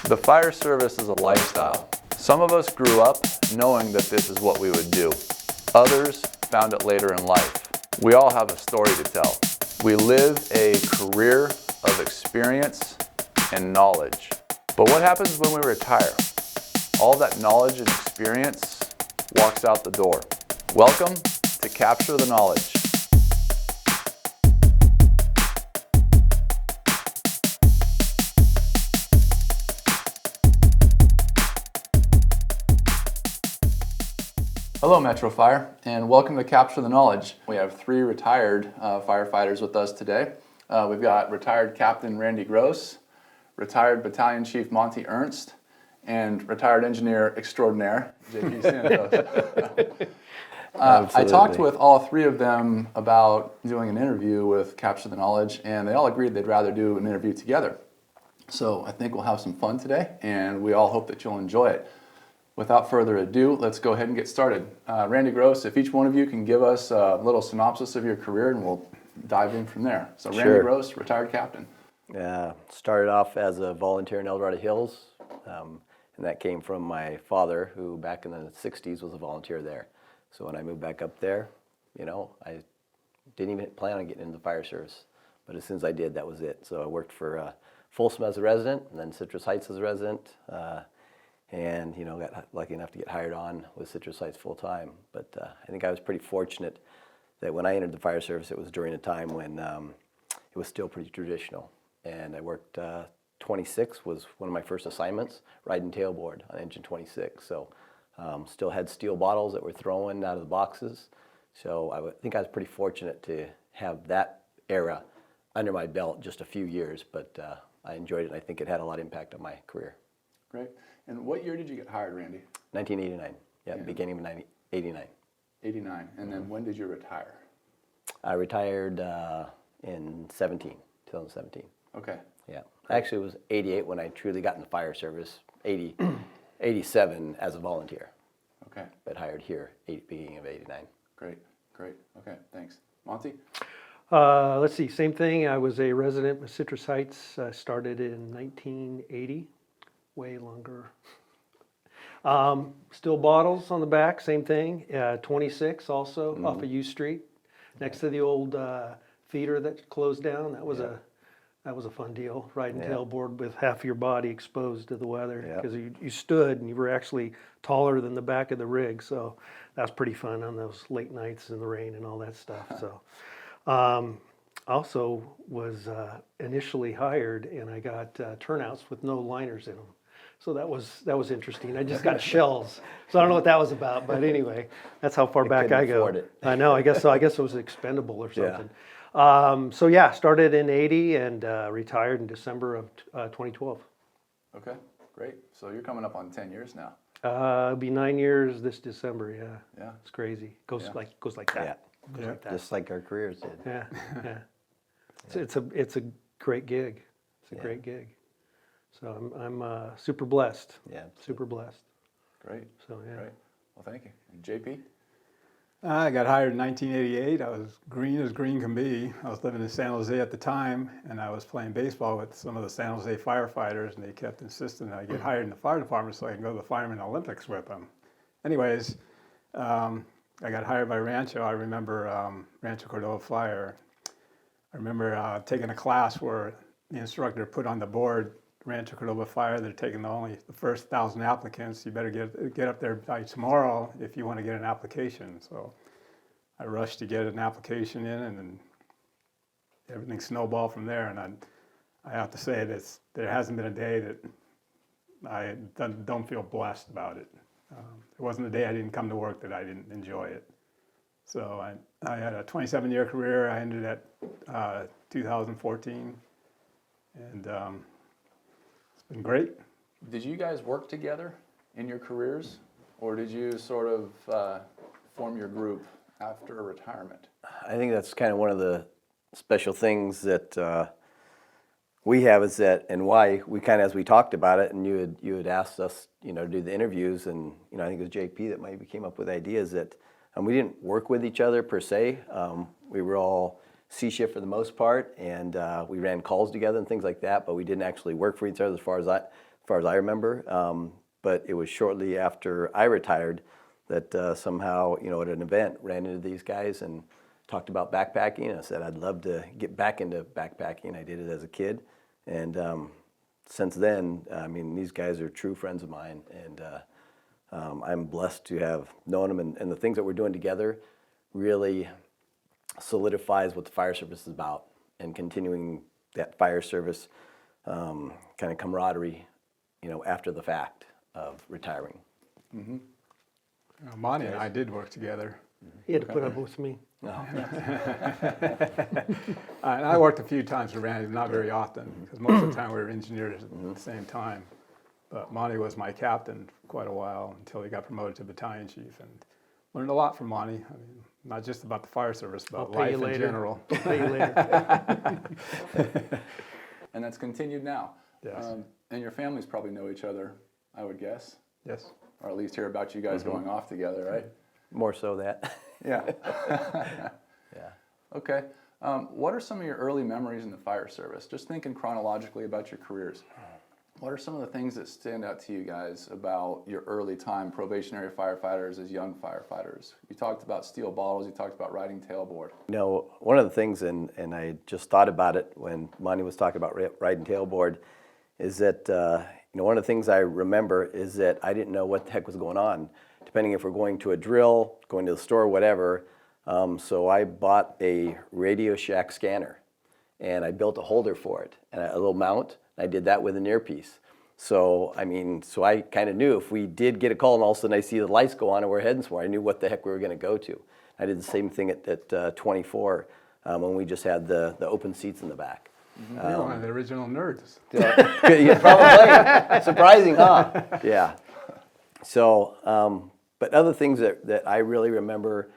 The fire service is a lifestyle. Some of us grew up knowing that this is what we would do. Others found it later in life. We all have a story to tell. We live a career of experience and knowledge. But what happens when we retire? All that knowledge and experience walks out the door. Welcome to Capture the Knowledge. Hello Metro Fire, and welcome to Capture the Knowledge. We have three retired firefighters with us today. We've got retired Captain Randy Gross, retired Battalion Chief Monty Ernst, and retired engineer extraordinaire, JP Santos. I talked with all three of them about doing an interview with Capture the Knowledge, and they all agreed they'd rather do an interview together. So I think we'll have some fun today, and we all hope that you'll enjoy it. Without further ado, let's go ahead and get started. Randy Gross, if each one of you can give us a little synopsis of your career, and we'll dive in from there. So Randy Gross, retired captain. Yeah, started off as a volunteer in El Dorado Hills, and that came from my father, who back in the 60s was a volunteer there. So when I moved back up there, you know, I didn't even plan on getting into the fire service. But as soon as I did, that was it. So I worked for Folsom as a resident, and then Citrus Heights as a resident. And, you know, got lucky enough to get hired on with Citrus Heights full time. But I think I was pretty fortunate that when I entered the fire service, it was during a time when it was still pretty traditional. And I worked 26 was one of my first assignments, riding tailboard on engine 26. So still had steel bottles that were thrown out of the boxes. So I think I was pretty fortunate to have that era under my belt just a few years. But I enjoyed it, and I think it had a lot of impact on my career. Great. And what year did you get hired, Randy? 1989. Yeah, beginning of 89. 89. And then when did you retire? I retired in 2017. Okay. Yeah. Actually, it was 88 when I truly got in the fire service. 87 as a volunteer. Okay. But hired here, beginning of 89. Great. Okay, thanks. Monty? Let's see, same thing. I was a resident with Citrus Heights. Started in 1980. Way longer. Still bottles on the back, same thing. 26 also off of U Street, next to the old feeder that closed down. That was a fun deal. Riding tailboard with half your body exposed to the weather because you stood and you were actually taller than the back of the rig. So that was pretty fun on those late nights in the rain and all that stuff. So also was initially hired, and I got turnouts with no liners in them. So that was interesting. I just got shells. So I don't know what that was about, but anyway, that's how far back I go. I know. I guess so. I guess it was expendable or something. Yeah. Started in 80 and retired in December of 2012. Okay, great. So you're coming up on 10 years now. It'll be 9 years this December. Yeah. It's crazy. Goes like that. Goes like that. Just like our careers did. Yeah. It's a great gig. It's a great gig. So I'm super blessed. Yeah. Super blessed. Great. So yeah. Great. Well, thank you. And JP? I got hired in 1988. I was green as green can be. I was living in San Jose at the time, and I was playing baseball with some of the San Jose firefighters, and they kept insisting that I get hired in the fire department so I can go to the Fireman Olympics with them. Anyways, I got hired by Rancho. I remember Rancho Cordova Fire. I remember taking a class where the instructor put on the board, Rancho Cordova Fire, they're taking only the first 1,000 applicants. You better get up there by tomorrow if you want to get an application. So I rushed to get an application in, and then everything snowballed from there. And I have to say this: there hasn't been a day that I don't feel blessed about it. There wasn't a day I didn't come to work that I didn't enjoy it. So I had a 27-year career. I ended at 2014, and it's been great. Did you guys work together in your careers, or did you sort of form your group after retirement? I think that's kind of one of the special things that we have is that, and why we kind of, as we talked about it, and you had asked us, you know, to do the interviews, and you know, I think it was JP that maybe came up with ideas that we didn't work with each other per se. We were all C shift for the most part, and we ran calls together and things like that, but we didn't actually work for each other as far as I remember. But it was shortly after I retired that somehow, at an event, ran into these guys and talked about backpacking. I said I'd love to get back into backpacking. I did it as a kid, and since then, these guys are true friends of mine, and I'm blessed to have known them. And the things that we're doing together really solidifies what the fire service is about, and continuing that fire service kind of camaraderie, after the fact of retiring. Monty and I did work together. He had to put up with me. And I worked a few times with Randy, not very often, because most of the time we were engineers at the same time. But Monty was my captain for quite a while until he got promoted to battalion chief, and learned a lot from Monty. Not just about the fire service, I'll but pay you life in later. general. I'll pay you later. And that's continued now. Yes. And your families probably know each other, I would guess, Yes. or at least hear about you guys going off together, right? More so that. Yeah. Yeah. Okay. What are some of your early memories in the fire service? Just thinking chronologically about your careers. What are some of the things that stand out to you guys about your early time probationary firefighters as young firefighters? You talked about steel bottles, you talked about riding tailboard. One of the things, and I just thought about it when Monty was talking about riding tailboard, is that one of the things I remember is that I didn't know what the heck was going on, depending if we're going to a drill, going to the store, whatever. So I bought a Radio Shack scanner, and I built a holder for it, and a little mount. I did that with an earpiece. So I kind of knew if we did get a call and all of a sudden I see the lights go on and we're heading somewhere, I knew what the heck we were going to go to. I did the same thing at 24 when we just had the open seats in the back. You're one of the original nerds. Yeah, probably. Surprising, huh? Yeah. So, but other things that I really remember,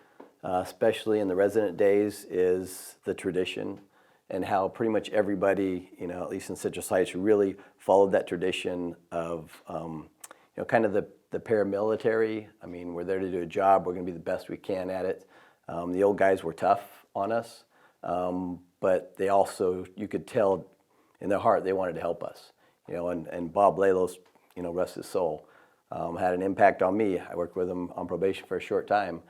especially in the resident days, is the tradition and how pretty much everybody, at least in Citrus Heights, really followed that tradition of, kind of the paramilitary. We're there to do a job. We're going to be the best we can at it. The old guys were tough on us, but they also, you could tell in their heart, they wanted to help us. And Bob Lalos, rest his soul, had an impact on me. I worked with him on probation for a short time,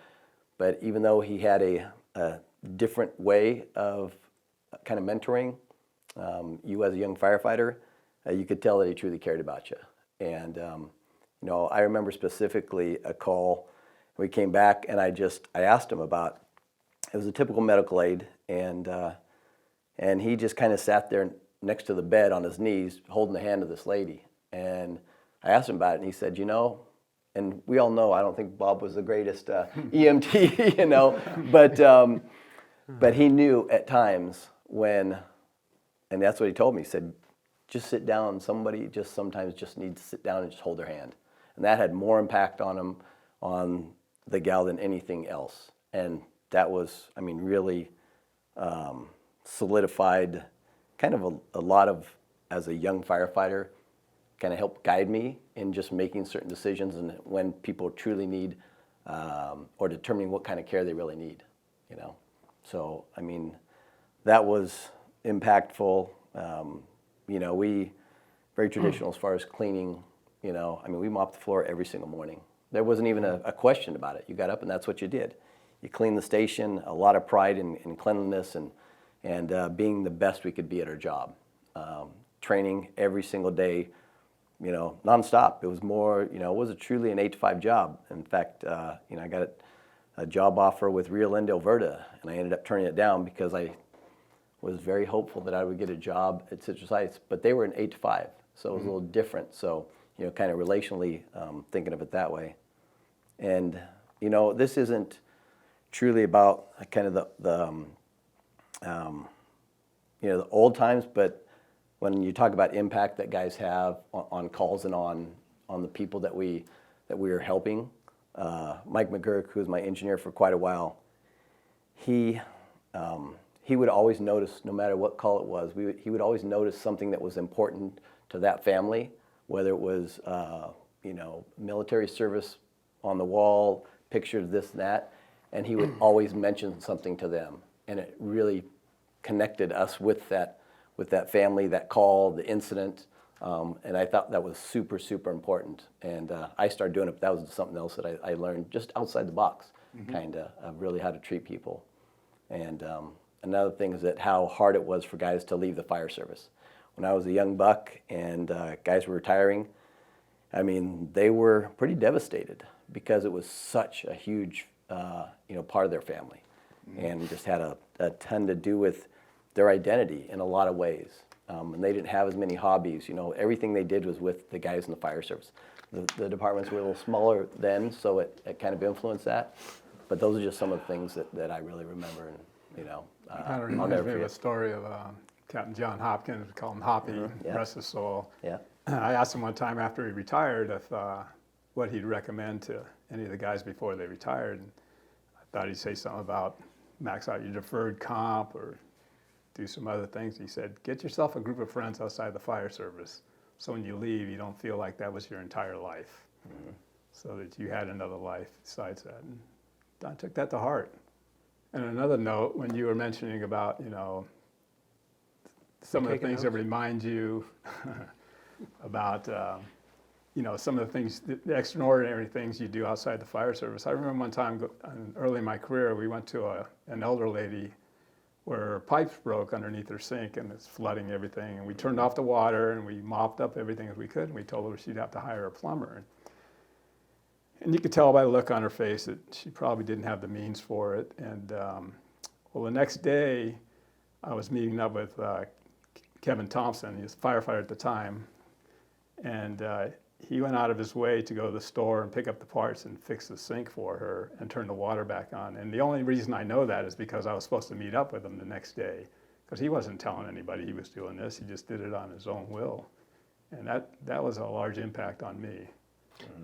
but even though he had a different way of kind of mentoring you as a young firefighter, you could tell that he truly cared about you. And I remember specifically a call. We came back, and I asked him about. It was a typical medical aid, and he just kind of sat there next to the bed on his knees, holding the hand of this lady. And I asked him about it, and he said, and we all know I don't think Bob was the greatest EMT, but he knew at times when, and that's what he told me. He said, just sit down. Somebody just sometimes just needs to sit down and just hold their hand. And that had more impact on him, on the gal, than anything else. And that was, really solidified kind of a lot of, as a young firefighter, kind of helped guide me in just making certain decisions and when people truly need, or determining what kind of care they really need, So, that was impactful. We, very traditional as far as cleaning, we mopped the floor every single morning. There wasn't even a question about it. You got up and that's what you did. You cleaned the station, a lot of pride in cleanliness and being the best we could be at our job. Training every single day, nonstop. It was more, it was truly an 8 to 5 job. In fact, I got a job offer with Rio Linda, Alberta, and I ended up turning it down because I was very hopeful that I would get a job at Citrus Heights, but they were an 8 to 5, so it was a little different. So, kind of relationally thinking of it that way. And, this isn't truly about kind of the old times, but when you talk about impact that guys have on calls and on the people that we are helping, Mike McGurk, who was my engineer for quite a while, he would always notice, no matter what call it was, he would always notice something that was important to that family, whether it was military service on the wall, pictures, this and that, and he would always mention something to them, and it really connected us with that family, that call, the incident, And I thought that was super, super important. And I started doing it, but that was something else that I learned just outside the box, kind of really how to treat people. And another thing is that how hard it was for guys to leave the fire service. When I was a young buck and guys were retiring, I mean, they were pretty devastated because it was such a huge, part of their family, and just had a ton to do with their identity in a lot of ways. And they didn't have as many hobbies. Everything they did was with the guys in the fire service. The departments were a little smaller then, so it kind of influenced that. But those are just some of the things that I really remember, and Kind of I'll reminds never me of a forget. story of Captain John Hopkins. We call him Hoppy, Yeah. rest his soul. Yeah. I asked him one time after he retired if what he'd recommend to any of the guys before they retired. And I thought he'd say something about max out your deferred comp or do some other things. He said, get yourself a group of friends outside the fire service, so when you leave, you don't feel like that was your entire life, so that you had another life besides that. And I took that to heart. And another note, when you were mentioning about, some of the Taking things that notes? remind you about, some of the things, the extraordinary things you do outside the fire service. I remember one time early in my career, we went to an elder lady where her pipes broke underneath her sink and it's flooding everything. And we turned off the water and we mopped up everything as we could. And we told her she'd have to hire a plumber. And you could tell by the look on her face that she probably didn't have the means for it. And the next day I was meeting up with Kevin Thompson. He was a firefighter at the time. And he went out of his way to go to the store and pick up the parts and fix the sink for her and turn the water back on. And the only reason I know that is because I was supposed to meet up with him the next day, because he wasn't telling anybody he was doing this. He just did it on his own will. And that was a large impact on me.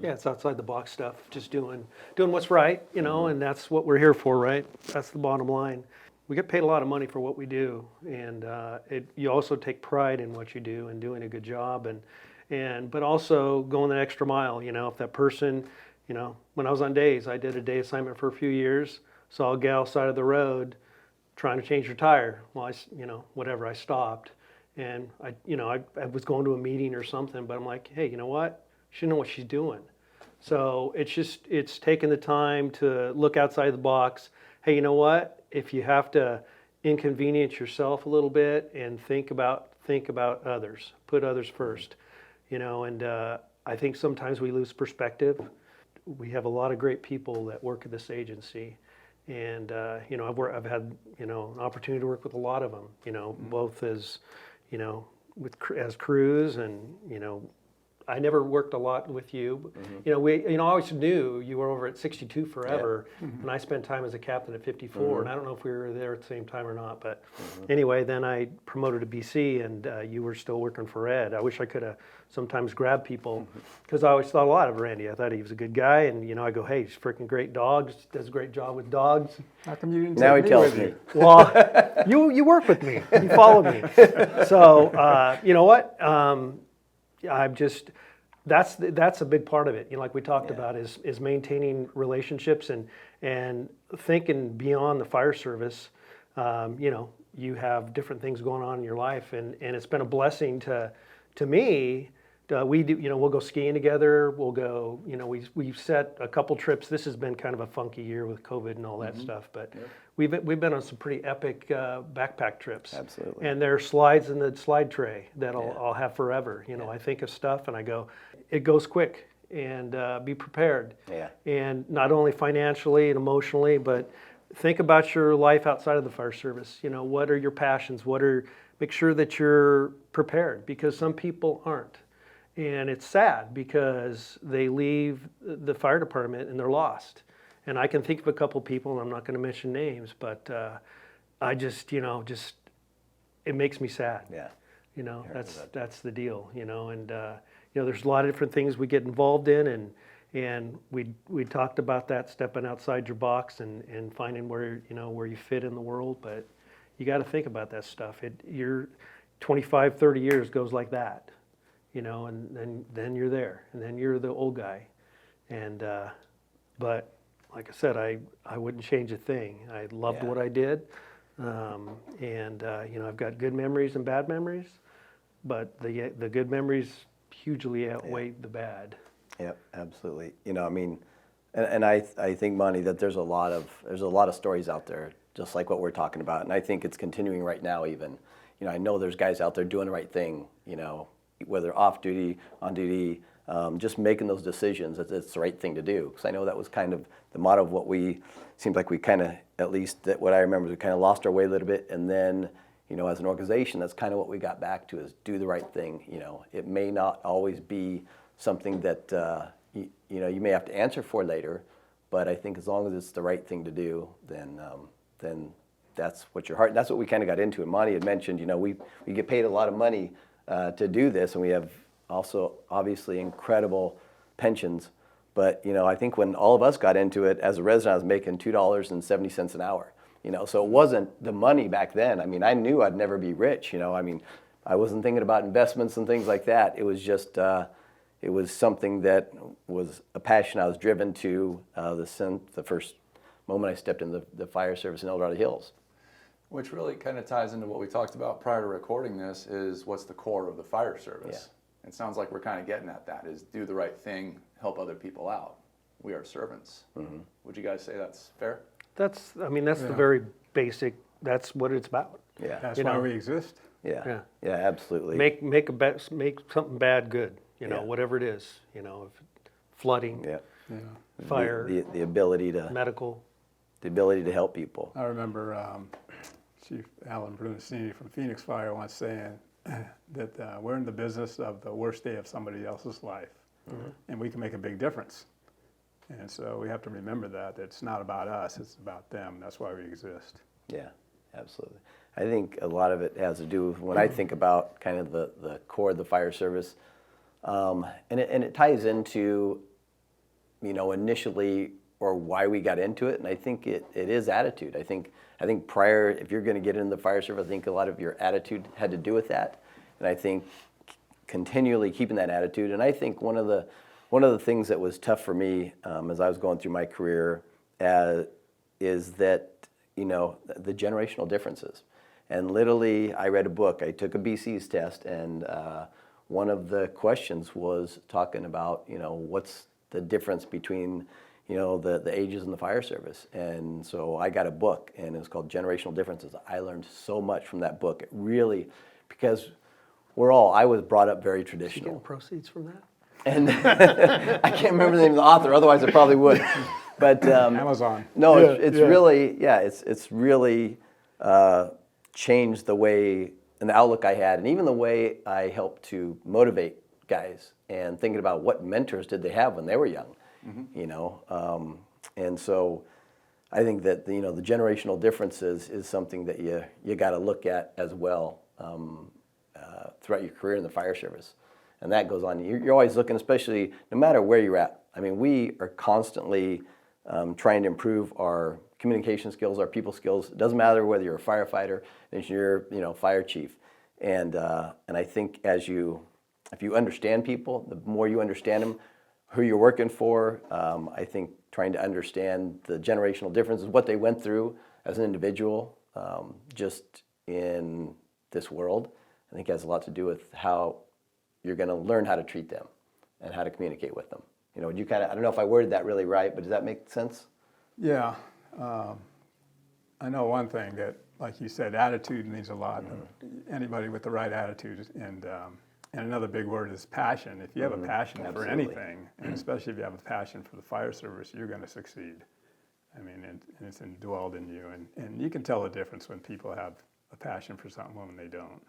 Yeah, it's outside the box stuff, just doing what's right, and that's what we're here for, right? That's the bottom line. We get paid a lot of money for what we do, and you also take pride in what you do and doing a good job, but also going the extra mile. If that person, when I was on days, I did a day assignment for a few years, saw a gal side of the road trying to change her tire. Well, I stopped, and I was going to a meeting or something, but I'm like, hey, you know what? She knows what she's doing. So it's taking the time to look outside the box. Hey, you know what? If you have to inconvenience yourself a little bit and think about others, put others first, and I think sometimes we lose perspective. We have a lot of great people that work at this agency, and I've had an opportunity to work with a lot of them, both as as crews, and I never worked a lot with you. But, I always knew you were over at 62 forever, and I spent time as a captain at 54. And I don't know if we were there at the same time or not, but anyway, then I promoted to BC, and you were still working for Ed. I wish I could have sometimes grabbed people, because I always thought a lot of Randy. I thought he was a good guy, and I go, hey, he's freaking great dogs, does a great job with dogs. How come you didn't Now take he me tells with me. you? Well, you work with me, you follow me. So you know what? I'm just, that's a big part of it. Like we talked about, is maintaining relationships and thinking beyond the fire service. You have different things going on in your life, and it's been a blessing to me. We do, we'll go skiing together. We'll go, we've set a couple trips. This has been kind of a funky year with COVID and all that stuff, but we've been on some pretty epic backpack trips. Absolutely. And there are slides in the slide tray that I'll have forever. I think of stuff and I go, it goes quick, and be prepared. Yeah. And not only financially and emotionally, but think about your life outside of the fire service. What are your passions? Make sure that you're prepared, because some people aren't. And it's sad because they leave the fire department and they're lost. And I can think of a couple people, and I'm not going to mention names, but I just, it makes me sad. Yeah. That's the deal, and there's a lot of different things we get involved in, and we talked about that, stepping outside your box and finding where you fit in the world, but you got to think about that stuff. Your 25, 30 years goes like that, and then you're there, and then you're the old guy, and but like I said, I wouldn't change a thing. I loved what I did, and I've got good memories and bad memories. but the good memories hugely outweigh the bad. Yep, absolutely. You know, I mean, and I think, Monty, that there's a lot of stories out there, just like what we're talking about, and I think it's continuing right now. Even, you know, I know there's guys out there doing the right thing. You know, whether off duty, on duty, just making those decisions that it's the right thing to do. Because I know that was kind of the motto of what seemed like we kind of, at least that what I remember, is we kind of lost our way a little bit, and then, you know, as an organization, that's kind of what we got back to, is do the right thing. You know, it may not always be something that you know, you may have to answer for later, but I think as long as it's the right thing to do, then that's what your heart. That's what we kind of got into. And Monty had mentioned, you know, we get paid a lot of money to do this, and we have also obviously incredible pensions. But you know, I think when all of us got into it, as a resident, I was making $2.70 an hour. You know, so it wasn't the money back then. I mean, I knew I'd never be rich. You know, I mean, I wasn't thinking about investments and things like that. It was just it was something that was a passion I was driven to the first moment I stepped in the fire service in El Dorado Hills. Which really kind of ties into what we talked about prior to recording this, is what's the core of the fire service. Yeah. It sounds like we're kind of getting at that, is do the right thing, help other people out. We are servants. Mm-hmm. Would you guys say that's fair? That's the very basic, that's what it's about. Yeah. That's why we exist. Yeah. Yeah, absolutely. Make something bad good, you know, whatever it is, you know, if flooding, fire, the ability to medical. The ability to help people. I remember Chief Alan Brunacini from Phoenix Fire once saying that we're in the business of the worst day of somebody else's life, and we can make a big difference. And so we have to remember that it's not about us, it's about them. That's why we exist. Yeah, absolutely. I think a lot of it has to do with when I think about kind of the core of the fire service, and it ties into, you know, initially, or why we got into it, and I think it is attitude. I think prior, if you're going to get into the fire service, I think a lot of your attitude had to do with that, and I think continually keeping that attitude. And I think one of the things that was tough for me as I was going through my career is that, you know, the generational differences. And literally, I read a book. I took a BC's test, and one of the questions was talking about, you know, what's the difference between, you know, the ages in the fire service. And so I got a book, and it was called Generational Differences. I learned so much from that book. It really, because I was brought up very traditional. You getting proceeds from that? And I can't remember the name of the author, otherwise I probably would. But Amazon. No, it's really changed the way and the outlook I had, and even the way I helped to motivate guys, and thinking about what mentors did they have when they were young. You know, and so I think that the generational differences is something that you got to look at as well throughout your career in the fire service, and that goes on. You're always looking, especially no matter where you're at. I mean, we are constantly trying to improve our communication skills, our people skills. It doesn't matter whether you're a firefighter, engineer, fire chief, and I think if you understand people, the more you understand them, who you're working for, I think trying to understand the generational differences, what they went through as an individual, just in this world, I think has a lot to do with how you're going to learn how to treat them and how to communicate with them. I don't know if I worded that really right, but does that make sense? Yeah. I know one thing that, like you said, attitude means a lot. Anybody with the right attitude, and another big word is passion. If you have a passion for anything, and especially if you have a passion for the fire service, you're going to succeed. I mean, and it's indwelled in you, and you can tell the difference when people have a passion for something when they don't.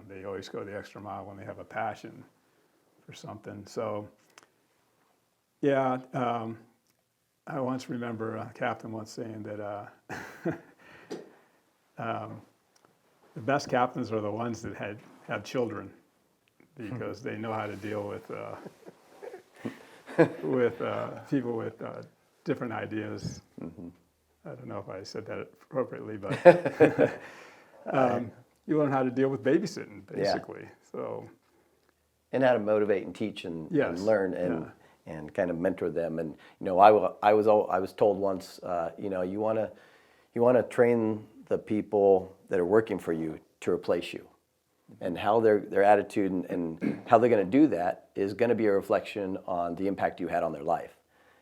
They always go the extra mile when they have a passion for something. So, yeah, I once remember a captain once saying that the best captains are the ones that have children, because they know how to deal with people with different ideas. I don't know if I said that appropriately, but you learn how to deal with babysitting, basically. Yeah. So, and how to motivate and teach and learn and kind of mentor them. And I was told once, you want to train the people that are working for you to replace you. And how their attitude and how they're going to do that is going to be a reflection on the impact you had on their life.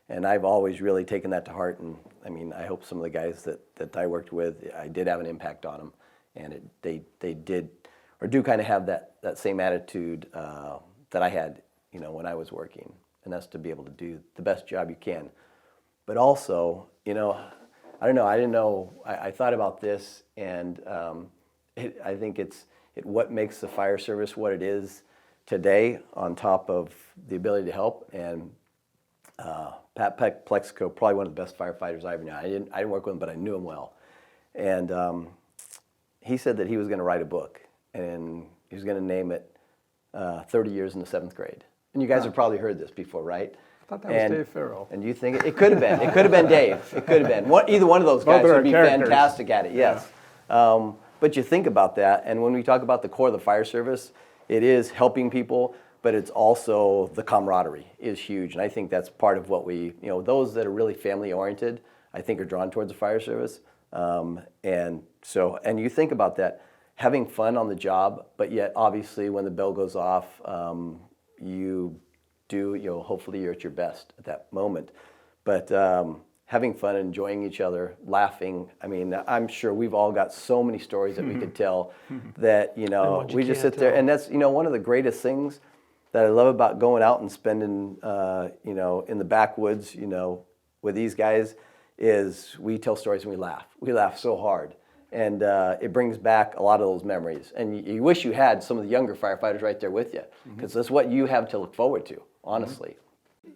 And I've always really taken that to heart. And I mean, I hope some of the guys that I worked with, I did have an impact on them. And they did, or do kind of have that same attitude that I had, when I was working. And that's to be able to do the best job you can. But also, I don't know, I didn't know, I thought about this, and I think it's what makes the fire service what it is today, on top of the ability to help. And Pat Plexico, probably one of the best firefighters I ever knew. I didn't work with him, but I knew him well. And he said that he was going to write a book, and he was going to name it 30 Years in the 7th Grade. And you guys have probably heard this before, right? I thought that was Dave Farrell. And you think it could have been. It could have been Dave. It could have been. Either one of those guys would be fantastic at it, yes. Yeah. But you think about that, and when we talk about the core of the fire service, it is helping people, but it's also the camaraderie is huge. And I think that's part of what those that are really family oriented, I think are drawn towards the fire service. And you think about that, having fun on the job, but yet obviously when the bell goes off, you do, hopefully you're at your best at that moment. But having fun, enjoying each other, laughing. I mean, I'm sure we've all got so many stories that we could tell that, we just sit there. And that's, one of the greatest things that I love about going out and spending, in the backwoods, with these guys, is we tell stories and we laugh. We laugh so hard. And it brings back a lot of those memories. And you wish you had some of the younger firefighters right there with you, because that's what you have to look forward to, honestly.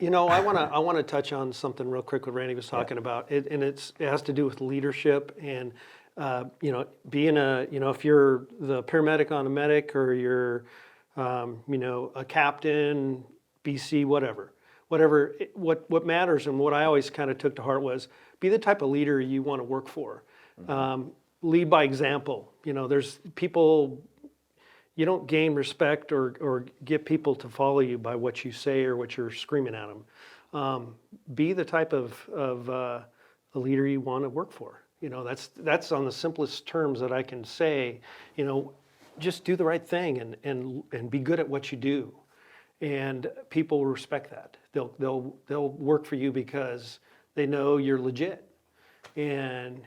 I want to touch on something real quick what Randy was talking about, and it has to do with leadership and being if you're the paramedic on a medic, or you're a captain, BC, whatever. What matters, and what I always kind of took to heart, was be the type of leader you want to work for. Lead by example. There's people. You don't gain respect or get people to follow you by what you say or what you're screaming at them. Be the type of a leader you want to work for. That's on the simplest terms that I can say. Just do the right thing and be good at what you do, and people will respect that. They'll work for you because they know you're legit. And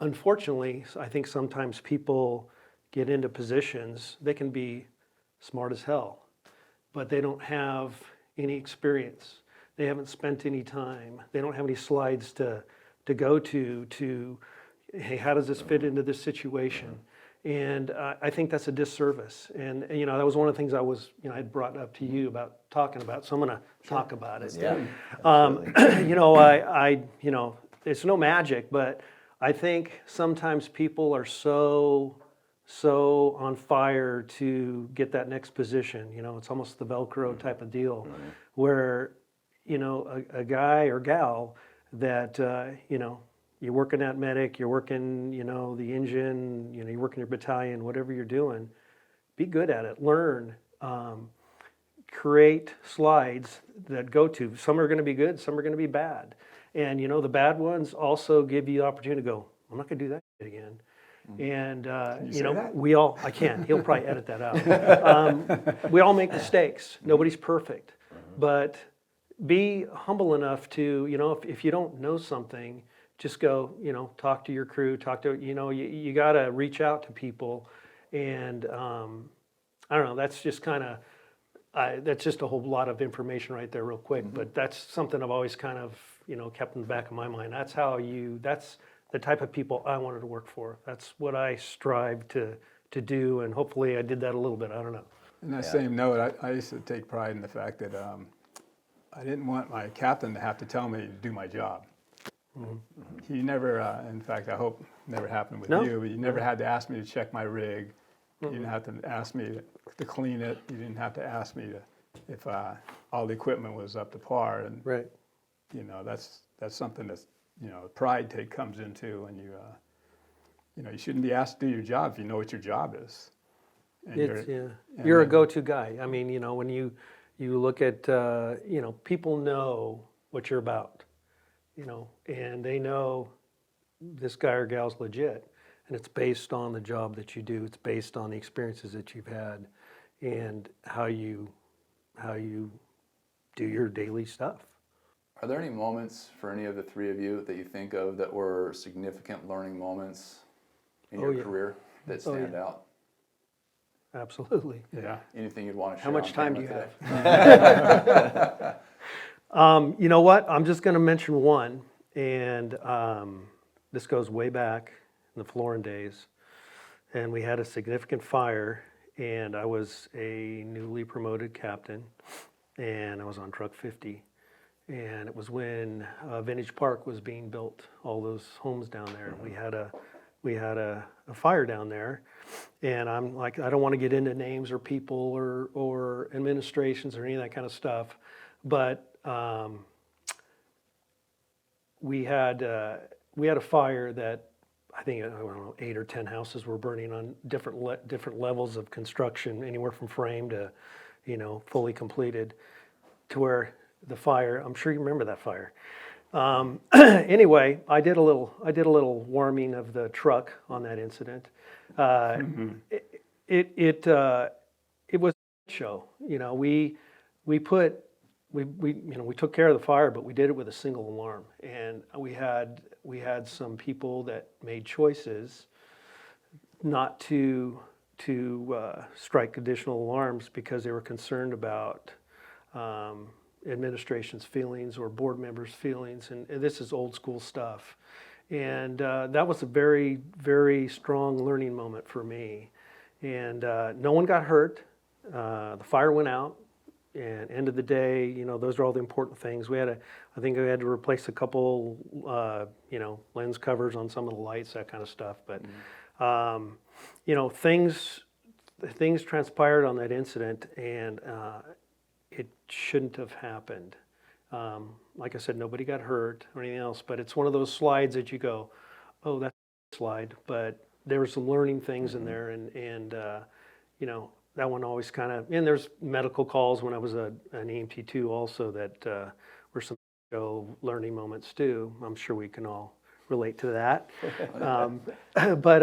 unfortunately, I think sometimes people get into positions, they can be smart as hell, but they don't have any experience. They haven't spent any time. They don't have any slides to go to, hey, how does this fit into this situation? And I think that's a disservice. And that was one of the things I had brought up to you about talking about, so I'm going to talk about it. Yeah, It's no magic, but I think sometimes people are so on fire to get that next position. It's almost the Velcro type of deal, where a guy or gal that you're working at medic, you're working the engine, you're working your battalion, whatever you're doing, be good at it. Learn, create slides that go to. Some are going to be good, some are going to be bad, and the bad ones also give you the opportunity to go, I'm not going to do that again. And I can. He'll probably edit that out. We all make mistakes. Nobody's perfect, but be humble enough to, if you don't know something, just go, talk to your crew, you got to reach out to people, and I don't know. That's just that's just a whole lot of information right there, real quick. But that's something I've always kind of kept in the back of my mind. That's the type of people I wanted to work for. That's what I strive to do, and hopefully I did that a little bit. I don't know. In that same note, I used to take pride in the fact that I didn't want my captain to have to tell me to do my job. He never, in fact, I hope never happened with you, but you never had to ask me to check my rig. You didn't have to ask me to clean it. You didn't have to ask me if all the equipment was up to par. And right. That's something that's pride comes into, and you shouldn't be asked to do your job if you know what your job is. And you're a go-to guy. I mean, when you look at people know what you're about, and they know this guy or gal's legit. and it's based on the job that you do. It's based on the experiences that you've had and how you do your daily stuff. Are there any moments for any of the three of you that you think of that were significant learning moments in your yeah. career that stand out? Absolutely. Yeah. Anything you'd want to share? How much on time do camera you today? have? You know what? I'm just going to mention one, and this goes way back in the Florin days, and we had a significant fire, and I was a newly promoted captain, and I was on truck 50, and it was when Vintage Park was being built, all those homes down there. We had a fire down there, and I'm like, I don't want to get into names or people or administrations or any of that kind of stuff, but we had a fire that I think, I don't know, 8 or 10 houses were burning on different levels of construction, anywhere from frame to, fully completed, to where the fire. I'm sure you remember that fire. Anyway, I did a little warming of the truck on that incident. It was a show. We took care of the fire, but we did it with a single alarm, and we had some people that made choices not to strike additional alarms because they were concerned about administration's feelings or board members' feelings, and this is old school stuff. And that was a very, very strong learning moment for me. And no one got hurt. The fire went out, and end of the day, those are all the important things. I think we had to replace a couple, lens covers on some of the lights, that kind of stuff. But things transpired on that incident, and it shouldn't have happened. Like I said, nobody got hurt or anything else, but it's one of those slides that you go, oh, that's a slide. But there were some learning things in there, and that one always kind of, and there's medical calls when I was an EMT too also that were some learning moments too. I'm sure we can all relate to that. But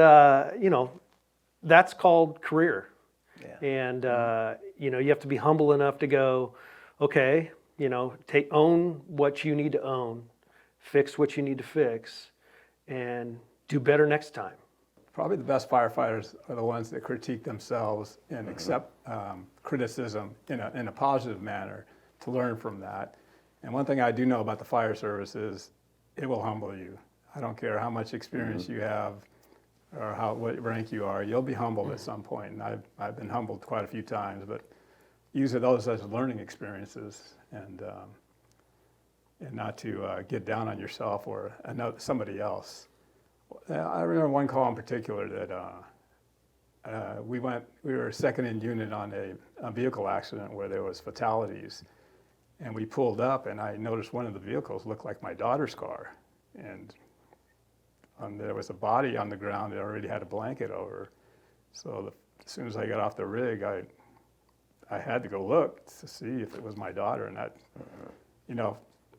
that's called career. Yeah. And you have to be humble enough to go, okay, own what you need to own, fix what you need to fix, and do better next time. Probably the best firefighters are the ones that critique themselves and accept criticism in a positive manner to learn from that. And one thing I do know about the fire service is it will humble you. I don't care how much experience you have or what rank you are, you'll be humbled at some point. And I've been humbled quite a few times, but use those as learning experiences, and not to get down on yourself or somebody else. I remember one call in particular that we were second in unit on a vehicle accident where there was fatalities, and we pulled up, and I noticed one of the vehicles looked like my daughter's car, and there was a body on the ground that already had a blanket over. So as soon as I got off the rig, I had to go look to see if it was my daughter, and that,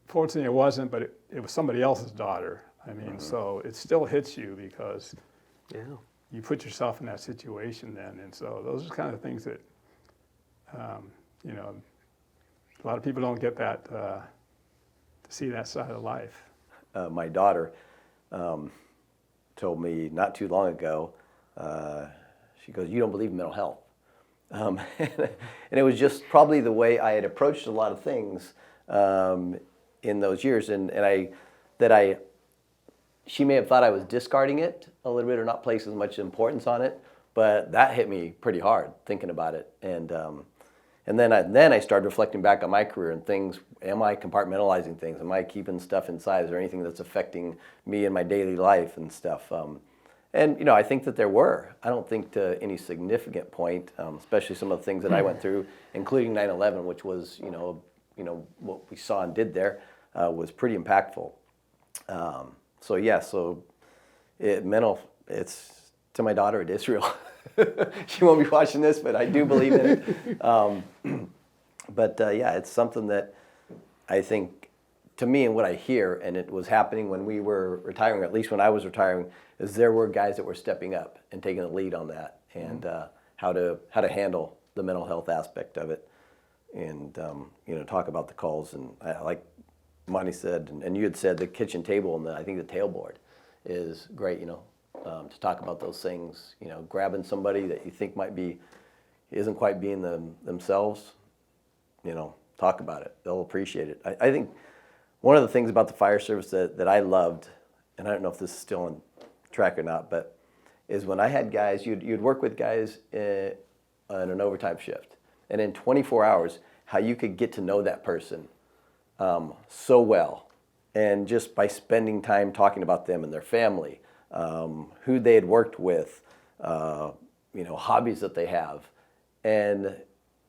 fortunately it wasn't, but it was somebody else's daughter. I mean, so it still hits you because you put yourself in that situation then. And so those are kind of things that, a lot of people don't get that, to see that side of life. My daughter told me not too long ago, she goes, "You don't believe in mental health." And it was just probably the way I had approached a lot of things in those years. She may have thought I was discarding it a little bit or not placing as much importance on it, but that hit me pretty hard thinking about it. And then I started reflecting back on my career and things. Am I compartmentalizing things? Am I keeping stuff inside? Is there anything that's affecting me in my daily life and stuff? And I think that there were. I don't think to any significant point, especially some of the things that I went through, including 9/11, which was what we saw and did there was pretty impactful. It's to my daughter, it is real. She won't be watching this, but I do believe in it. It's something that I think to me and what I hear, and it was happening when we were retiring, or at least when I was retiring, is there were guys that were stepping up and taking the lead on that, and how to handle the mental health aspect of it, and talk about the calls. And like Monty said, and you had said, the kitchen table and I think the tailboard is great. To talk about those things. Grabbing somebody that you think isn't quite being themselves. Talk about it. They'll appreciate it. I think one of the things about the fire service that I loved, and I don't know if this is still on track or not, but is when I had guys, you'd work with guys on an overtime shift, and in 24 hours, how you could get to know that person so well, and just by spending time talking about them and their family, who they had worked with, hobbies that they have, and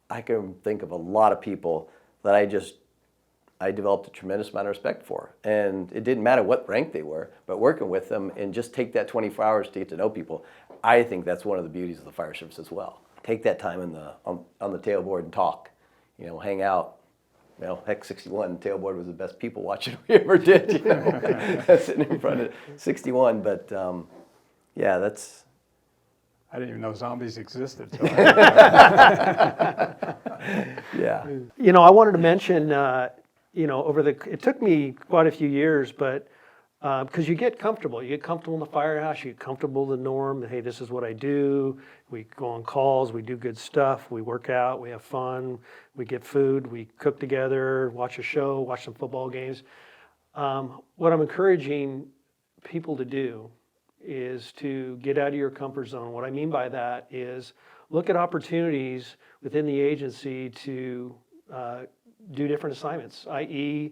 I can think of a lot of people that I developed a tremendous amount of respect for. And it didn't matter what rank they were, but working with them and just take that 24 hours to get to know people, I think that's one of the beauties of the fire service as well. Take that time on the tailboard and talk, hang out. Heck, 61 tailboard was the best people watching we ever did, sitting in front of 61. But yeah, that's. I didn't even know zombies existed. Yeah. I wanted to mention, it took me quite a few years, but because you get comfortable in the firehouse, you get comfortable with the norm that, hey, this is what I do. We go on calls, we do good stuff, we work out, we have fun, we get food, we cook together, watch a show, watch some football games. What I'm encouraging people to do is to get out of your comfort zone. What I mean by that is look at opportunities within the agency to do different assignments, i.e.,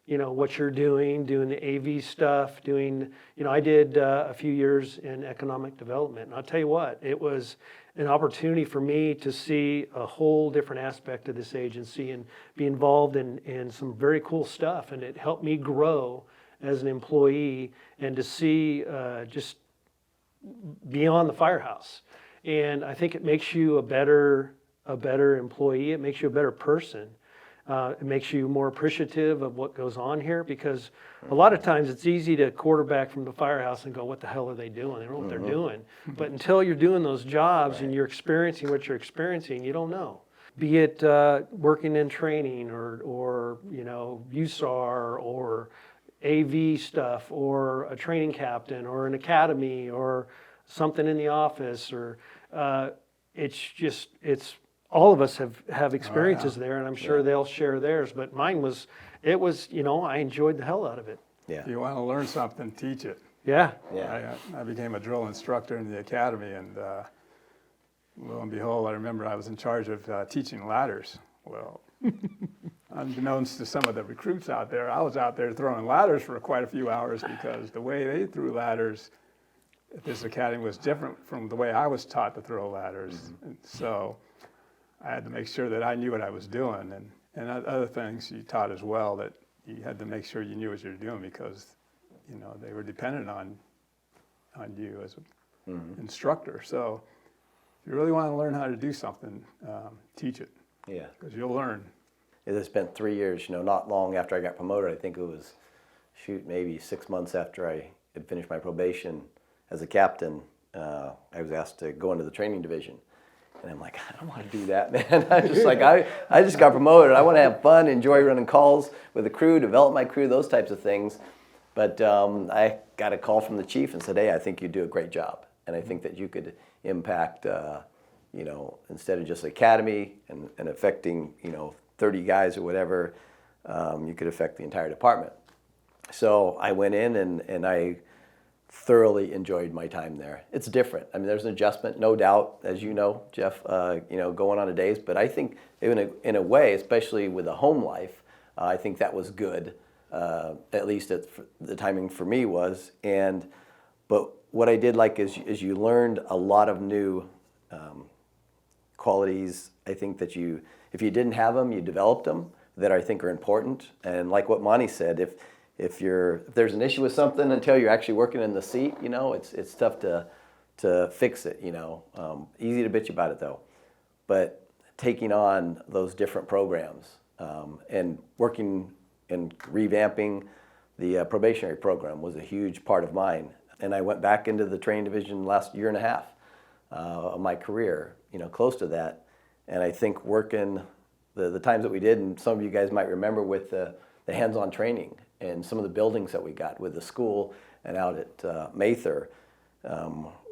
what you're doing the AV stuff, I did a few years in economic development. And I'll tell you what, it was an opportunity for me to see a whole different aspect of this agency and be involved in some very cool stuff. And it helped me grow as an employee and to see just beyond the firehouse. And I think it makes you a better employee. It makes you a better person. It makes you more appreciative of what goes on here, because a lot of times it's easy to quarterback from the firehouse and go, what the hell are they doing? They don't know what they're doing. But until you're doing those jobs and you're experiencing what you're experiencing, you don't know. Be it working in training or USAR or AV stuff or a training captain or an academy or something in the office, or it's all of us have experiences there, and I'm sure they'll share theirs. But mine was, I enjoyed the hell out of it. Yeah. If you want to learn something, teach it. Yeah. Yeah. I became a drill instructor in the academy, and lo and behold, I remember I was in charge of teaching ladders. Well, unbeknownst to some of the recruits out there, I was out there throwing ladders for quite a few hours, because the way they threw ladders at this academy was different from the way I was taught to throw ladders. And so I had to make sure that I knew what I was doing, and other things you taught as well, that you had to make sure you knew what you were doing, because they were dependent on you as an instructor. So if you really want to learn how to do something, teach it. Yeah. Because you'll learn. I spent 3 years, not long after I got promoted. I think it was, maybe 6 months after I had finished my probation as a captain, I was asked to go into the training division. And I'm like, I don't want to do that, man. I just got promoted. I want to have fun, enjoy running calls with the crew, develop my crew, those types of things. But I got a call from the chief and said, hey, I think you do a great job. And I think that you could impact, instead of just the academy and affecting, 30 guys or whatever, you could affect the entire department. So I went in and I thoroughly enjoyed my time there. It's different. I mean, there's an adjustment, no doubt, as you know, Jeff, going on a days. But I think in a way, especially with a home life, I think that was good, at least the timing for me was. But what I did like is you learned a lot of new qualities. I think that if you didn't have them, you developed them, that I think are important. And like what Monty said, if there's an issue with something until you're actually working in the seat, it's tough to fix it, Easy to bitch about it though. But taking on those different programs and working and revamping the probationary program was a huge part of mine. And I went back into the training division last year and a half of my career, close to that. And I think working the times that we did, and some of you guys might remember with the hands-on training and some of the buildings that we got with the school and out at Mather,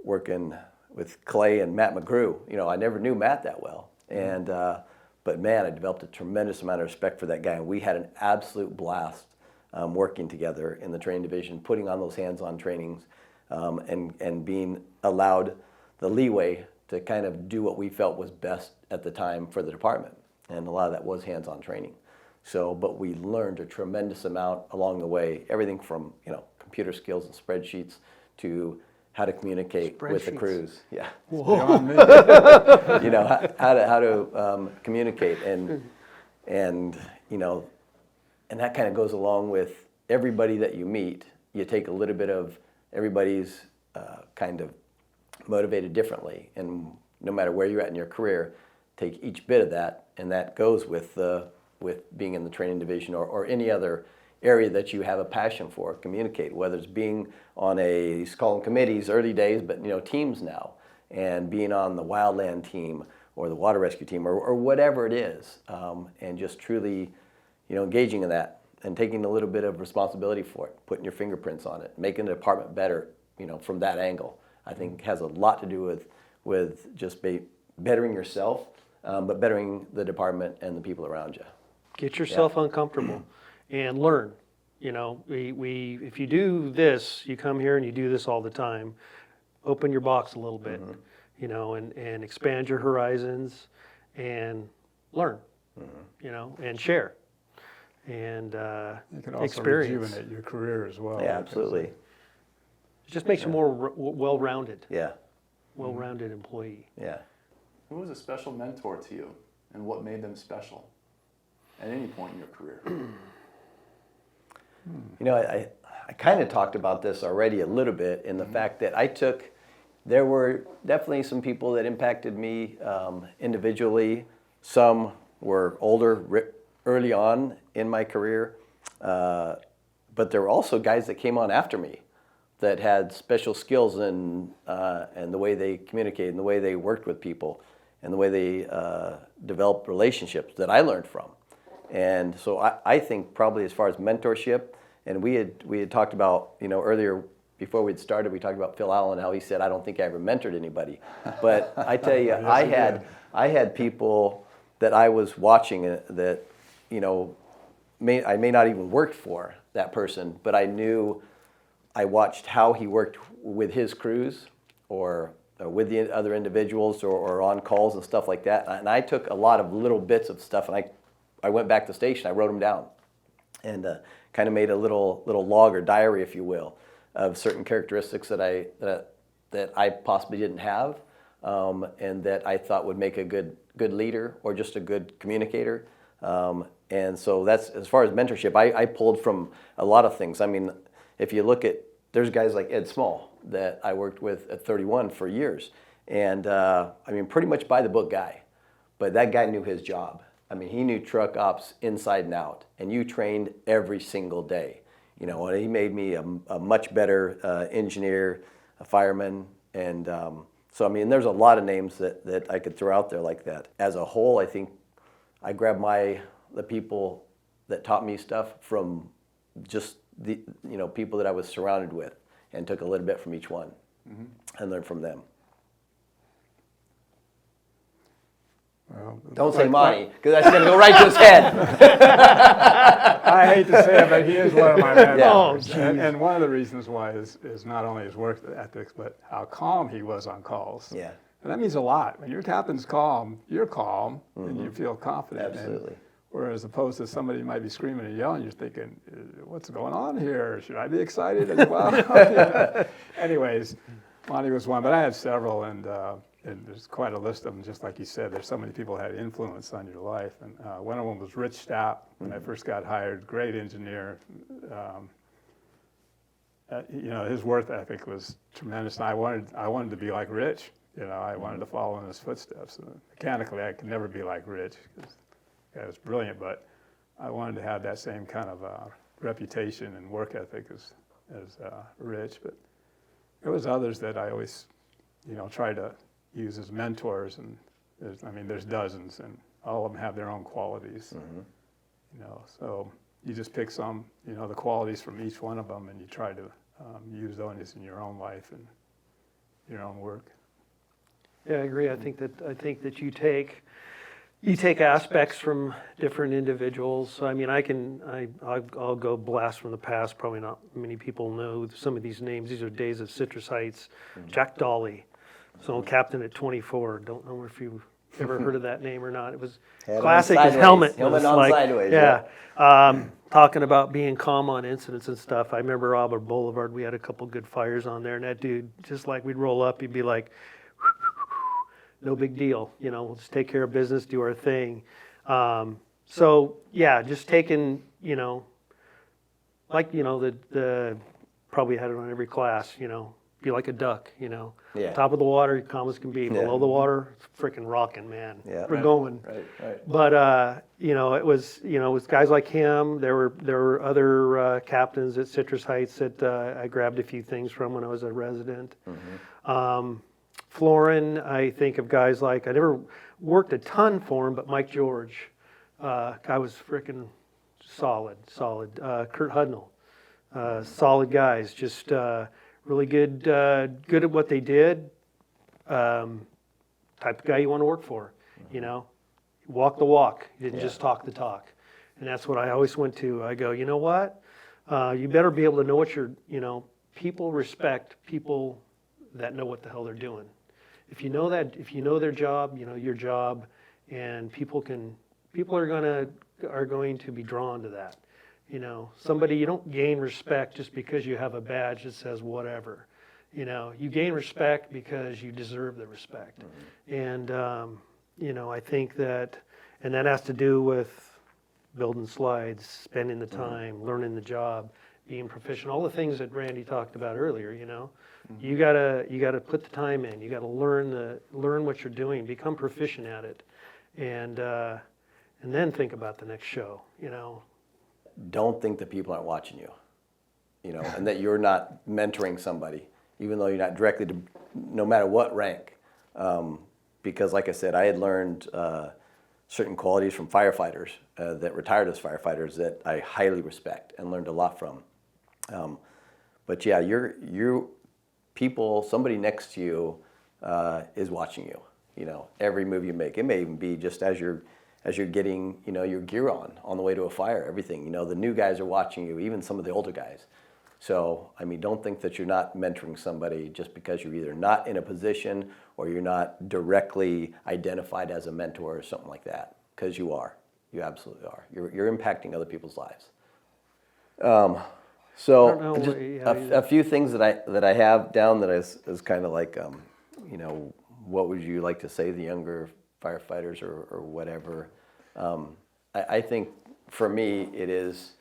working with Clay and Matt McGrew. I never knew Matt that well. And but man, I developed a tremendous amount of respect for that guy. And we had an absolute blast working together in the training division, putting on those hands-on trainings, and being allowed the leeway to kind of do what we felt was best at the time for the department. And a lot of that was hands-on training. So, but we learned a tremendous amount along the way, everything from, computer skills and spreadsheets to how to communicate with the crews. Yeah. On me. How to communicate and that kind of goes along with everybody that you meet. You take a little bit of everybody's kind of motivated differently, and no matter where you're at in your career, take each bit of that, and that goes with being in the training division or any other area that you have a passion for. Communicate, whether it's being on used to call them committees early days, but teams now, and being on the wildland team or the water rescue team or whatever it is, and just truly engaging in that and taking a little bit of responsibility for it, putting your fingerprints on it, making the department better, from that angle. I think has a lot to do with just bettering yourself, but bettering the department and the people around you. Get yourself uncomfortable and learn. If you do this, you come here and you do this all the time, open your box a little bit, and expand your horizons and learn, and share and You can also experience. rejuvenate your career as well. Yeah, absolutely. It just makes you more well-rounded, Yeah, well-rounded employee. yeah. Who was a special mentor to you, and what made them special at any point in your career? I kind of talked about this already a little bit in the fact that there were definitely some people that impacted me individually. Some were older early on in my career, but there were also guys that came on after me that had special skills and the way they communicated and the way they worked with people and the way they developed relationships that I learned from. And so I think probably as far as mentorship, and we had talked about, earlier before we'd started, we talked about Phil Allen, how he said, I don't think I ever mentored anybody. But I tell you, Yes, I had people that I was watching that, I may not even worked for that person, but I watched how he worked with his crews or with the other individuals or on calls and stuff like that. And I took a lot of little bits of stuff, and I went back to the station, I wrote them down, and kind of made a little log or diary, if you will, of certain characteristics that I possibly didn't have, and that I thought would make a good leader or just a good communicator. And so that's, as far as mentorship, I pulled from a lot of things. I mean, if you look at, there's guys like Ed Small that I worked with at 31 for years, and pretty much by the book guy, but that guy knew his job. He knew truck ops inside and out, and you trained every single day. And he made me a much better engineer, a fireman, and so there's a lot of names that I could throw out there like that. As a whole, I think I grabbed the people that taught me stuff from just the people that I was surrounded with, and took a little bit from each one, and learned from them. Well, Don't say Monty, because that's going to go right to his head. I hate to say it, but he is one of my mentors. Yeah. And one of the reasons why is not only his work ethics, but how calm he was on calls. Yeah. And that means a lot. When your captain's calm, you're calm, and you feel confident. Absolutely. Whereas opposed to somebody might be screaming and yelling, you're thinking, what's going on here? Should I be excited as well? Anyways, Monty was one, but I had several, and there's quite a list of them. Just like you said, there's so many people that had influence on your life. And one of them was Rich Stapp, when I first got hired, great engineer. His work ethic was tremendous, and I wanted to be like Rich. I wanted to follow in his footsteps. Mechanically, I could never be like Rich, because the guy was brilliant, but I wanted to have that same kind of reputation and work ethic as Rich, but there was others that I always, try to use as mentors, and there's dozens, and all of them have their own qualities. So you just pick some, the qualities from each one of them, and you try to use those in your own life and your own work. Yeah, I agree. I think that you take aspects from different individuals. I mean, I'll go blast from the past. Probably not many people know some of these names. These are days of citrus heights. Jack Dolly, so captain at 24. Don't know if you've ever heard of that name or not. It was classic. His helmet was on like, sideways. Yeah. Talking about being calm on incidents and stuff. I remember Auburn Boulevard. We had a couple good fires on there, and that dude, just like we'd roll up, he'd be like, no big deal, we'll just take care of business, do our thing. So yeah, just taking, like, the probably had it on every class, be like a duck, Yeah. Top of the water, calm as can be. Yeah. Below the water, freaking rocking, man. Yeah. We're going. Right. But it was guys like him. There were other captains at Citrus Heights that I grabbed a few things from when I was a resident. Florin, I think of guys like, I never worked a ton for him, but Mike George, guy was freaking solid. Kurt Hudnall, solid guys, just really good at what they did. Type of guy you want to work for, walk the walk. You didn't just talk the talk. And that's what I always went to. I go, you know what? You better be able to know what people respect people that know what the hell they're doing. If you know their job, your job, and people are going to be drawn to that. Somebody, you don't gain respect just because you have a badge that says whatever. You gain respect because you deserve the respect. And I think that has to do with building slides, spending the time, learning the job, being proficient, all the things that Randy talked about earlier. You gotta put the time in. You gotta learn what you're doing, become proficient at it, and then think about the next show. Don't think that people aren't watching you, and that you're not mentoring somebody, even though you're not directly no matter what rank. Because like I said, I had learned certain qualities from firefighters that retired as firefighters that I highly respect and learned a lot from. But yeah, somebody next to you is watching you. Every move you make. It may even be just as you're getting, your gear on the way to a fire, everything. The new guys are watching you, even some of the older guys. So, don't think that you're not mentoring somebody just because you're either not in a position or you're not directly identified as a mentor or something like that, because you are. You absolutely are. You're impacting other people's lives. So, just a few things that I have down that is kind of like, what would you like to say to the younger firefighters or whatever? I think for me it is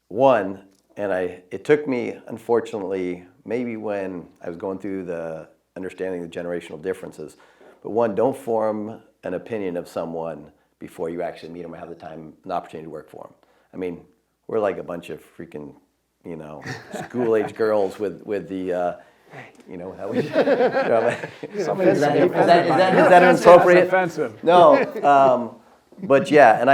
one, and it took me, unfortunately, maybe when I was going through the understanding the generational differences, but one, don't form an opinion of someone before you actually meet them or have the time and opportunity to work for them. We're like a bunch of freaking, school-age girls with the, how we, is that inappropriate? Offensive. No, but yeah, and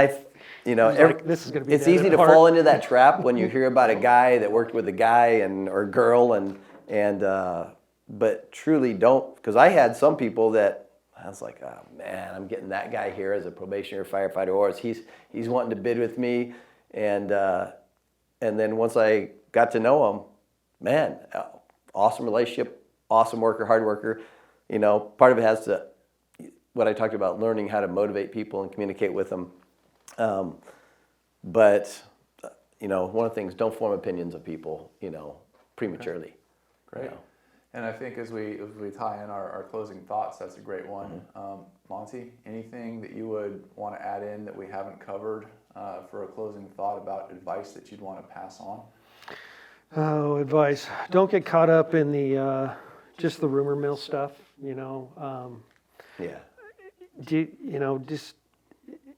This is gonna be it's the easy other to part. fall into that trap when you hear about a guy that worked with a guy or girl, but truly don't, because I had some people that I was like, oh man, I'm getting that guy here as a probationary firefighter, or he's wanting to bid with me, and then once I got to know him, man, awesome relationship, awesome worker, hard worker. Part of it has to, what I talked about, learning how to motivate people and communicate with them. But one of the things, don't form opinions of people, prematurely. Great. And I think as we tie in our closing thoughts, that's a great one. Monty, anything that you would want to add in that we haven't covered for a closing thought about advice that you'd want to pass on? Oh, advice. Don't get caught up in the just the rumor mill stuff, Yeah. just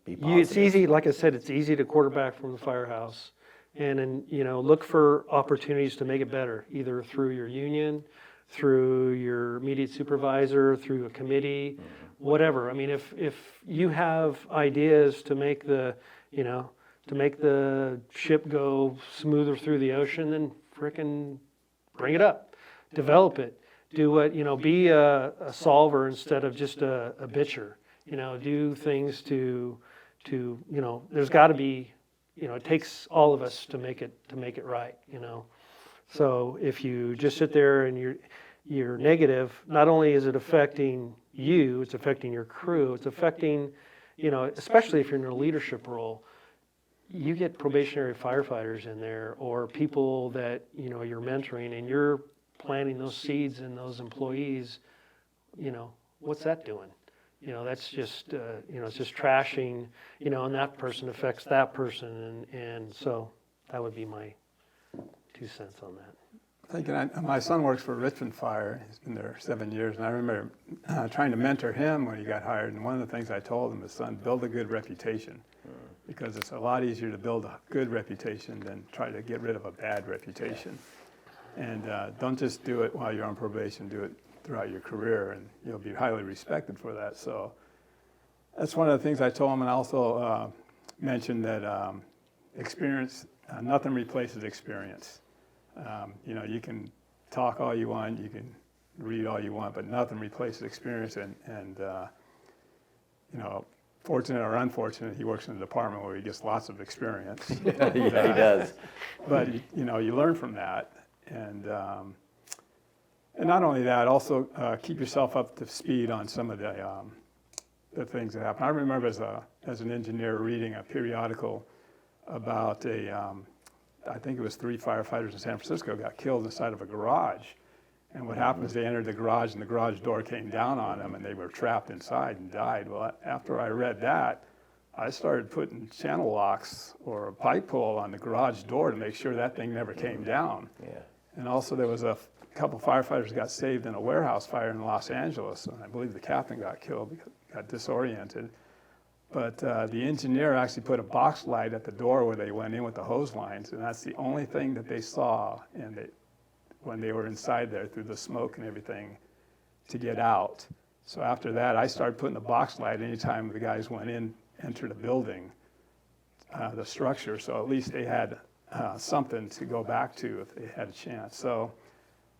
Be be positive. It's easy, like I said, it's easy to quarterback from the firehouse. And then, look for opportunities to make it better, either through your union, through your immediate supervisor, through a committee, whatever. I mean, if you have ideas to make the ship go smoother through the ocean, then frickin' bring it up, develop it, do what, be a solver instead of just a bitcher. Do things to there's got to be, it takes all of us to make it right. So if you just sit there and you're negative, not only is it affecting you, it's affecting your crew, it's affecting, especially if you're in a leadership role, you get probationary firefighters in there or people that, you're mentoring and you're planting those seeds in those employees, what's that doing? That's just, it's just trashing, and that person affects that person. And so that would be my 2 cents on that. Thinking, my son works for Richmond Fire. He's been there 7 years, and I remember trying to mentor him when he got hired. And one of the things I told him is, son, build a good reputation, because it's a lot easier to build a good reputation than try to get rid of a bad reputation. And don't just do it while you're on probation. Do it throughout your career, and you'll be highly respected for that. So that's one of the things I told him. And I also mentioned that experience, nothing replaces experience. You can talk all you want, you can read all you want, but nothing replaces experience. And fortunate or unfortunate, he works in a department where he gets lots of experience. Yeah, he does. But you learn from that, and not only that, also keep yourself up to speed on some of the things that happen. I remember as an engineer reading a periodical about I think it was 3 firefighters in San Francisco got killed inside of a garage. And what happened is they entered the garage and the garage door came down on them and they were trapped inside and died. Well, after I read that, I started putting channel locks or a pipe pull on the garage door to make sure that thing never came down. Yeah. And also there was a couple firefighters got saved in a warehouse fire in Los Angeles. And I believe the captain got killed, got disoriented. But the engineer actually put a box light at the door where they went in with the hose lines, and that's the only thing that they saw when they were inside there through the smoke and everything to get out. So after that, I started putting the box light anytime the guys went in, entered a building, the structure, so at least they had something to go back to if they had a chance. So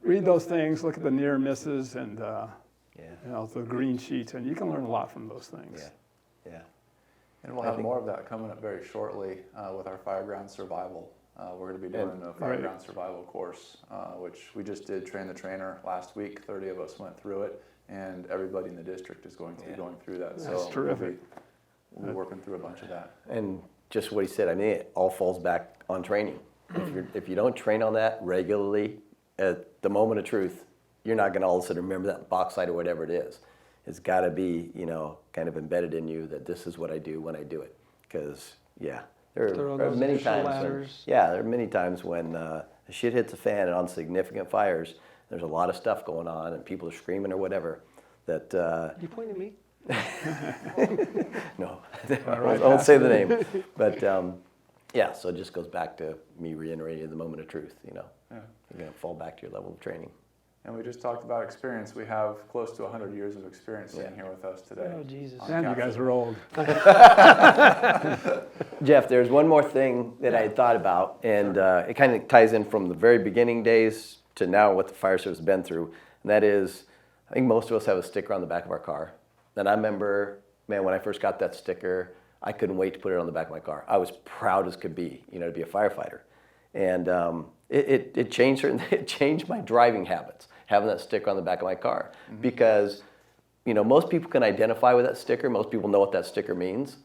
read those things, look at the near misses and the green sheets, and you can learn a lot from those things. Yeah. And we'll have more of that coming up very shortly with our fireground survival. We're going to be doing a fireground survival course, which we just did train the trainer last week. 30 of us went through it, and everybody in the district is going to be going through that. That's terrific. We'll be working through a bunch of that. And just what he said, I mean, it all falls back on training. If you don't train on that regularly, at the moment of truth, you're not going to all of a sudden remember that box light or whatever it is. It's got to be, kind of embedded in you that this is what I do when I do it. Because, there are many times when the shit hits the fan and on significant fires, there's a lot of stuff going on and people are screaming or whatever. That You pointing at me? no, I won't say the name. But so it just goes back to me reiterating the moment of truth. You're going to fall back to your level of training. And we just talked about experience. We have close to 100 years of experience sitting here with us today. Oh, Jesus. And you guys are old. Jeff, there's one more thing that I had thought about, and it kind of ties in from the very beginning days to now what the fire service has been through. And that is, I think most of us have a sticker on the back of our car. And I remember, man, when I first got that sticker, I couldn't wait to put it on the back of my car. I was proud as could be, to be a firefighter. And it changed my driving habits, having that sticker on the back of my car. Mm-hmm. Because, most people can identify with that sticker. Most people know what that sticker means.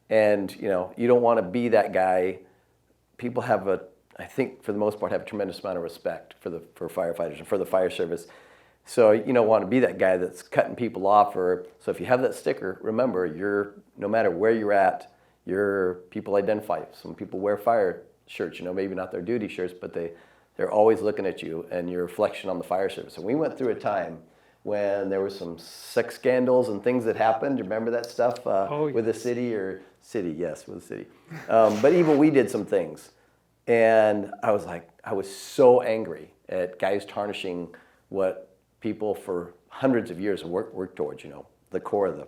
And, you don't want to be that guy. People I think for the most part, have a tremendous amount of respect for firefighters and for the fire service. So you don't want to be that guy that's cutting people off. So if you have that sticker, remember, no matter where you're at, people identify. Some people wear fire shirts, maybe not their duty shirts, but they're always looking at you and your reflection on the fire service. And we went through a time when there were some sex scandals and things that happened. Remember that stuff with the city yes, with the city. But even we did some things. And I was so angry at guys tarnishing what people for hundreds of years have worked towards, the core of the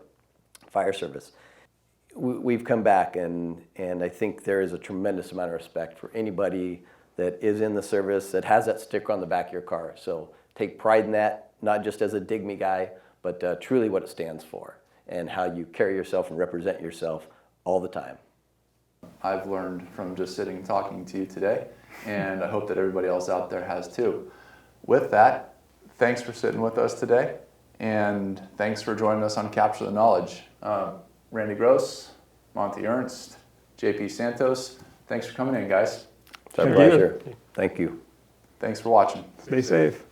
fire service. We've come back, and I think there is a tremendous amount of respect for anybody that is in the service that has that sticker on the back of your car. So take pride in that, not just as a dig me guy, but truly what it stands for and how you carry yourself and represent yourself all the time. I've learned from just sitting and talking to you today, and I hope that everybody else out there has too. With that, thanks for sitting with us today, and thanks for joining us on Capture the Knowledge. Randy Gross, Monty Ernst, JP Santos, thanks for coming in, guys. It's our Thank you. pleasure. Thank you. Thanks for watching. Stay safe.